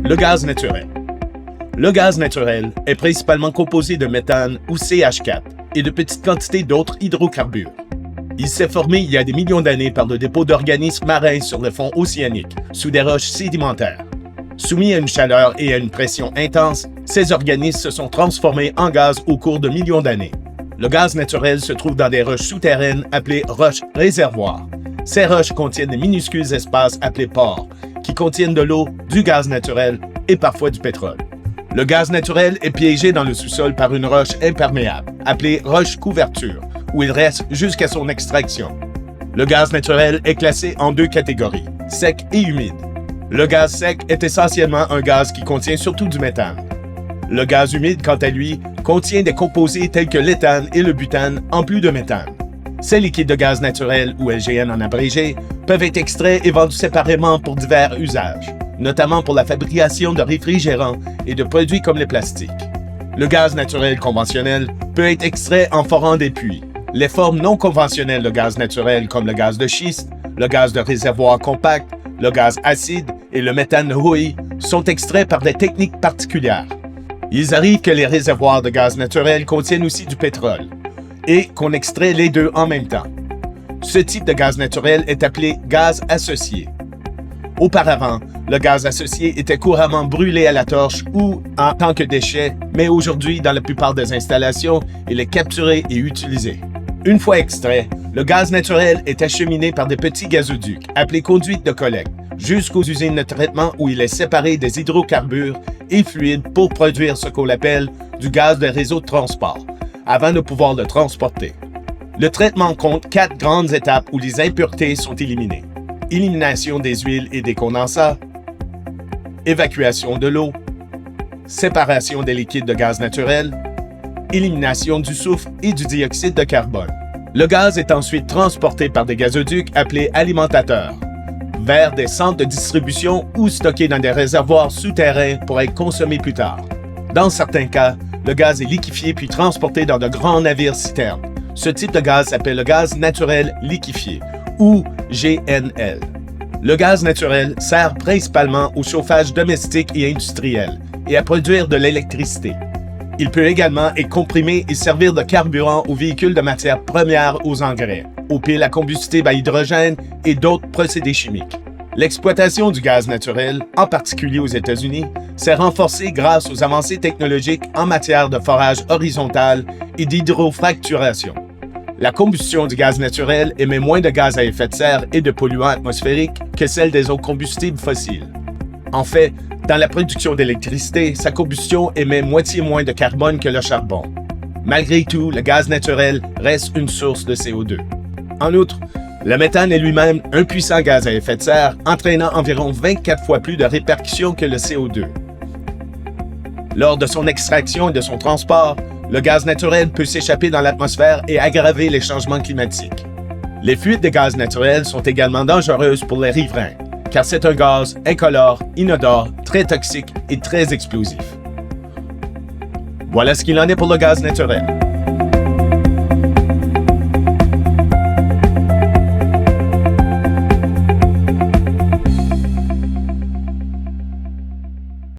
Le gaz naturel. Le gaz naturel est principalement composé de méthane ou CH4 et de petites quantités d'autres hydrocarbures. Il s'est formé il y a des millions d'années par le dépôt d'organismes marins sur le fond océanique, sous des roches sédimentaires. Soumis à une chaleur et à une pression intense, ces organismes se sont transformés en gaz au cours de millions d'années. Le gaz naturel se trouve dans des roches souterraines appelées roches réservoirs. Ces roches contiennent de minuscules espaces appelés pores, qui contiennent de l'eau, du gaz naturel et parfois du pétrole. Le gaz naturel est piégé dans le sous-sol par une roche imperméable, appelée roche couverture, où il reste jusqu'à son extraction. Le gaz naturel est classé en deux catégories, sec et humide. Le gaz sec est essentiellement un gaz qui contient surtout du méthane. Le gaz humide, quant à lui, contient des composés tels que l'éthane et le butane, en plus de méthane. Ces liquides de gaz naturel, ou LGN en abrégé, peuvent être extraits et vendus séparément pour divers usages, notamment pour la fabrication de réfrigérants et de produits comme les plastiques. Le gaz naturel conventionnel peut être extrait en forant des puits. Les formes non conventionnelles de gaz naturel comme le gaz de schiste, le gaz de réservoir compact, le gaz acide et le méthane de houille sont extraits par des techniques particulières. Il arrive que les réservoirs de gaz naturel contiennent aussi du pétrole et qu'on extrait les deux en même temps. Ce type de gaz naturel est appelé gaz associé. Auparavant, le gaz associé était couramment brûlé à la torche ou en tant que déchet, mais aujourd'hui, dans la plupart des installations, il est capturé et utilisé. Une fois extrait, le gaz naturel est acheminé par des petits gazoducs, appelés conduites de collecte, jusqu'aux usines de traitement où il est séparé des hydrocarbures et fluides pour produire ce qu'on appelle du gaz de réseau de transport, avant de pouvoir le transporter. Le traitement compte 4 grandes étapes où les impuretés sont éliminées. Élimination des huiles et des condensats, évacuation de l'eau, séparation des liquides de gaz naturel, élimination du soufre et du dioxyde de carbone. Le gaz est ensuite transporté par des gazoducs appelés alimentateurs vers des centres de distribution ou stocké dans des réservoirs souterrains pour être consommé plus tard. Dans certains cas, le gaz est liquéfié puis transporté dans de grands navires-citernes. Ce type de gaz s'appelle le gaz naturel liquéfié ou GNL. Le gaz naturel sert principalement au chauffage domestique et industriel et à produire de l'électricité. Il peut également être comprimé et servir de carburant aux véhicules de matières premières aux engrais, aux piles à combustible à hydrogène et d'autres procédés chimiques. L'exploitation du gaz naturel, en particulier aux États-Unis, s'est renforcée grâce aux avancées technologiques en matière de forage horizontal et d'hydrofracturation. La combustion du gaz naturel émet moins de gaz à effet de serre et de polluants atmosphériques que celle des autres combustibles fossiles. En fait, dans la production d'électricité, sa combustion émet moitié moins de carbone que le charbon. Malgré tout, le gaz naturel reste une source de CO2. En outre, le méthane est lui-même un puissant gaz à effet de serre, entraînant environ 24 fois plus de répercussions que le CO2. Lors de son extraction et de son transport, le gaz naturel peut s'échapper dans l'atmosphère et aggraver les changements climatiques. Les fuites de gaz naturel sont également dangereuses pour les riverains, car c'est un gaz incolore, inodore, très toxique et très explosif. Voilà ce qu'il en est pour le gaz naturel.